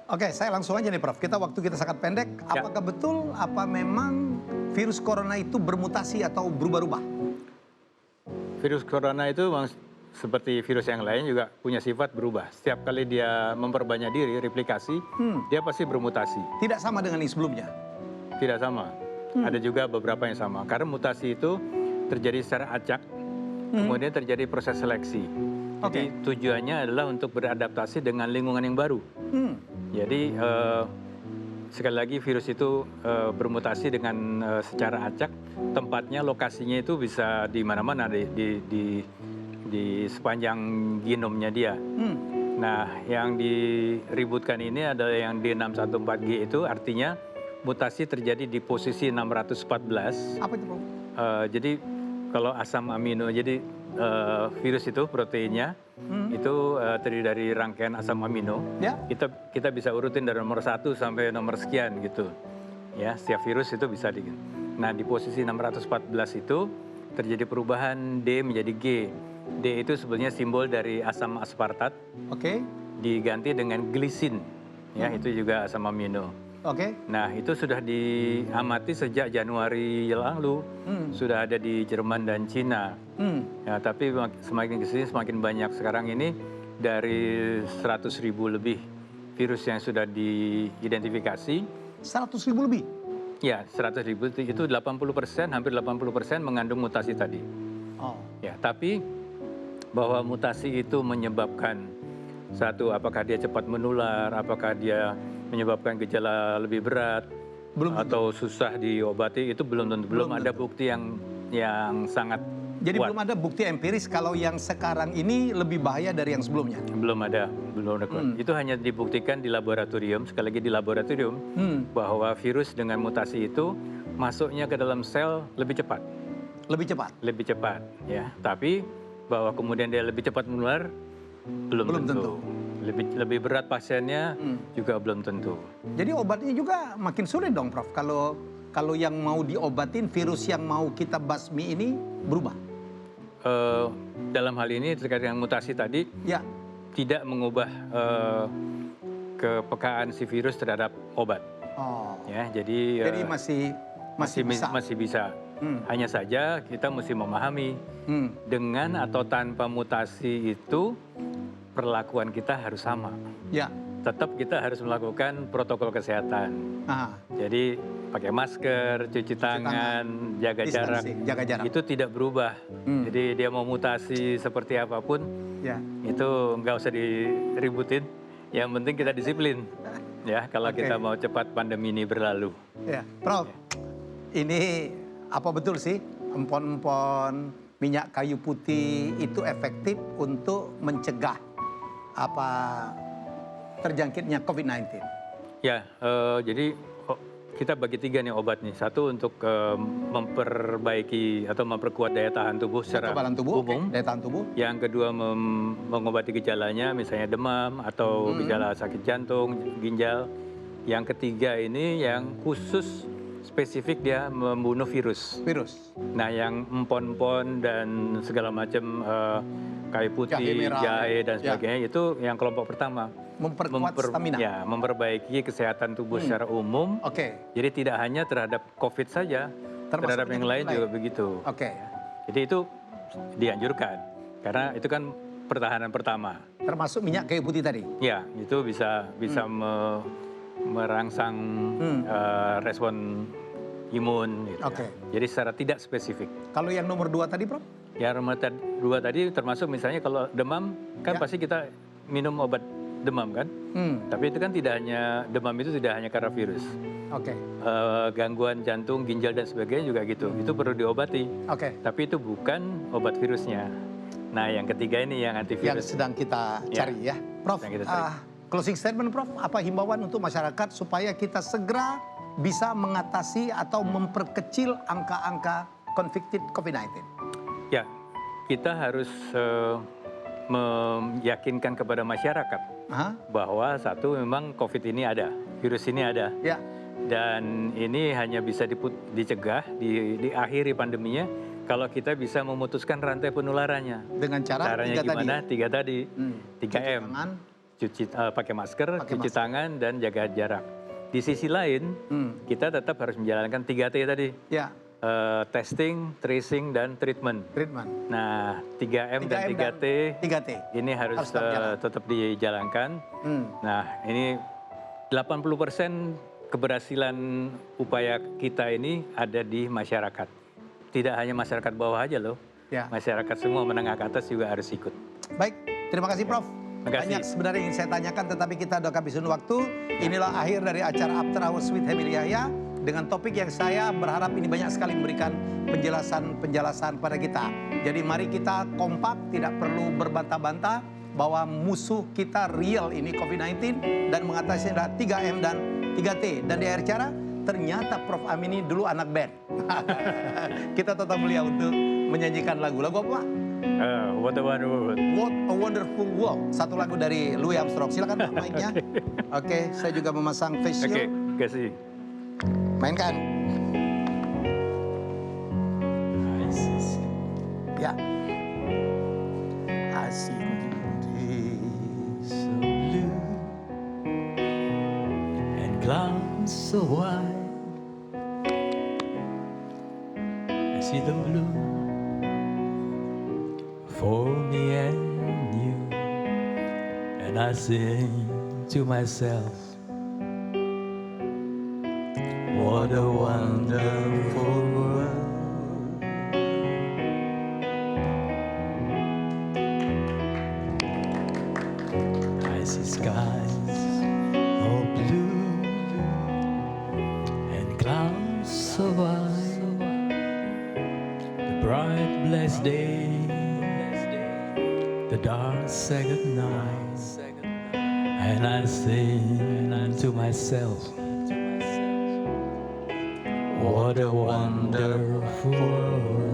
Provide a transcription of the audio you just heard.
Oke, saya langsung aja nih Prof. Waktu kita sangat pendek. Ya. Apakah betul, apa memang virus corona itu bermutasi atau berubah-ubah? Virus corona itu memang seperti virus yang lain juga punya sifat berubah. Setiap kali dia memperbanyak diri, replikasi, dia pasti bermutasi. Tidak sama dengan yang sebelumnya? Tidak sama. Ada juga beberapa yang sama. Karena mutasi itu terjadi secara acak, kemudian terjadi proses seleksi. Jadi tujuannya adalah untuk beradaptasi dengan lingkungan yang baru. Jadi sekali lagi virus itu bermutasi dengan secara acak, tempatnya, lokasinya itu bisa di mana-mana di sepanjang genomnya dia. Nah, yang diributkan ini adalah yang D614G itu artinya mutasi terjadi di posisi 614. Apa itu, Prof? Jadi kalau asam amino, jadi virus itu proteinnya itu terdiri dari rangkaian asam amino. Ya. Kita bisa urutin dari nomor 1 sampai nomor sekian gitu. Ya, setiap virus itu bisa di. Nah, di posisi 614 itu terjadi perubahan D menjadi G. D itu sebenarnya simbol dari asam aspartat. Diganti dengan glisin. Ya, itu juga asam amino. Nah, itu sudah diamati sejak Januari lalu. Sudah ada di Jerman dan Cina. Ya, tapi semakin kesini semakin banyak. Sekarang ini dari 100.000 lebih virus yang sudah diidentifikasi. 100.000 lebih? Ya, 100.000 itu 80%, hampir 80% mengandung mutasi tadi. Ya, tapi bahwa mutasi itu menyebabkan satu, apakah dia cepat menular, apakah dia menyebabkan gejala lebih berat, atau susah diobati, itu belum tentu. Belum ada bukti yang sangat Jadi kuat. belum ada bukti empiris kalau yang sekarang ini lebih bahaya dari yang sebelumnya? Belum ada kuat. Itu hanya dibuktikan di laboratorium, sekali lagi di laboratorium, bahwa virus dengan mutasi itu masuknya ke dalam sel lebih cepat. Lebih cepat? Lebih cepat, ya. Tapi bahwa kemudian dia lebih cepat menular, belum tentu. Lebih berat pasiennya juga belum tentu. Jadi obatnya juga makin sulit dong, Prof. Kalau yang mau diobatin, virus yang mau kita basmi ini berubah? Dalam hal ini terkait dengan mutasi tadi, tidak mengubah kepekaan si virus terhadap obat. Ya, jadi masih bisa. Hanya saja kita mesti memahami dengan atau tanpa mutasi itu perlakuan kita harus sama. Tetap kita harus melakukan protokol kesehatan. Jadi pakai masker, cuci tangan, jaga jarak. Itu tidak berubah. Jadi dia mau mutasi seperti apapun, itu nggak usah diributin. Yang penting kita disiplin. Ya, kalau kita mau cepat pandemi ini berlalu. Prof, ini apa betul sih empon-empon minyak kayu putih itu efektif untuk mencegah terjangkitnya COVID-19? Ya, jadi kita bagi 3 nih obat nih. Satu untuk memperbaiki atau memperkuat daya tahan tubuh secara umum. Daya tahan tubuh. Yang kedua mengobati gejalanya, misalnya demam atau gejala sakit jantung, ginjal. Yang ketiga ini yang khusus spesifik dia membunuh virus. Nah, yang empon-empon dan segala macam kayu putih, jahe dan sebagainya itu yang kelompok pertama. Memperkuat stamina. Ya, memperbaiki kesehatan tubuh secara umum. Jadi tidak hanya terhadap COVID saja, terhadap yang lain juga begitu. Jadi itu dianjurkan karena itu kan pertahanan pertama. Termasuk minyak kayu putih tadi. Ya, itu bisa merangsang respon imun. Gitu ya. Jadi secara tidak spesifik. Kalau yang nomor 2 tadi, Prof? Yang nomor 2 tadi termasuk misalnya kalau demam kan pasti kita minum obat demam kan, tapi itu kan tidak hanya demam, itu tidak hanya karena virus. Gangguan jantung, ginjal dan sebagainya juga gitu. Itu perlu diobati. Tapi itu bukan obat virusnya. Nah, yang ketiga ini yang antivirus. Yang sedang kita cari ya, Prof. Closing statement, Prof. Apa himbauan untuk masyarakat supaya kita segera bisa mengatasi atau memperkecil angka-angka convicted COVID-19? Ya, kita harus meyakinkan kepada masyarakat bahwa satu memang COVID ini ada, virus ini ada, dan ini hanya bisa dicegah, diakhiri pandeminya kalau kita bisa memutuskan rantai penularannya. Dengan caranya gimana? 3 tadi, 3M. pakai masker, cuci tangan, dan jaga jarak. Di sisi lain, kita tetap harus menjalankan 3T tadi. Ya. Testing, tracing, dan treatment. Nah, 3M dan 3T ini harus tetap dijalankan. Nah, ini 80% keberhasilan upaya kita ini ada di masyarakat. Tidak hanya masyarakat bawah aja loh. Ya. Masyarakat semua menengah ke atas juga harus ikut. Baik, terima kasih Prof. Banyak sebenarnya yang saya tanyakan, tetapi kita udah kehabisan waktu. Inilah akhir dari acara After Hours with Hemi Yahya dengan topik yang saya berharap ini banyak sekali memberikan penjelasan pada kita. Jadi mari kita kompak, tidak perlu berbantah-bantah bahwa musuh kita real ini COVID-19 dan mengatasi adalah 3M dan 3T. Dan di akhir cara, ternyata Prof. Amin ini dulu anak band. Kita tetap mulia untuk menyanyikan lagu apa Pak? What a Wonderful World. What a Wonderful World. Satu lagu dari Louis Armstrong. Silakan Pak mic-nya. Oke, saya juga memasang face shield. Oke, kasih. Mainkan. Ya. I see days so blue and clouds so white. I see them blue for me and you, and I sing to myself, what a wonderful world. I see skies all blue and clouds so white, the bright blessed day, the dark second night, and I sing to myself, what a wonderful world.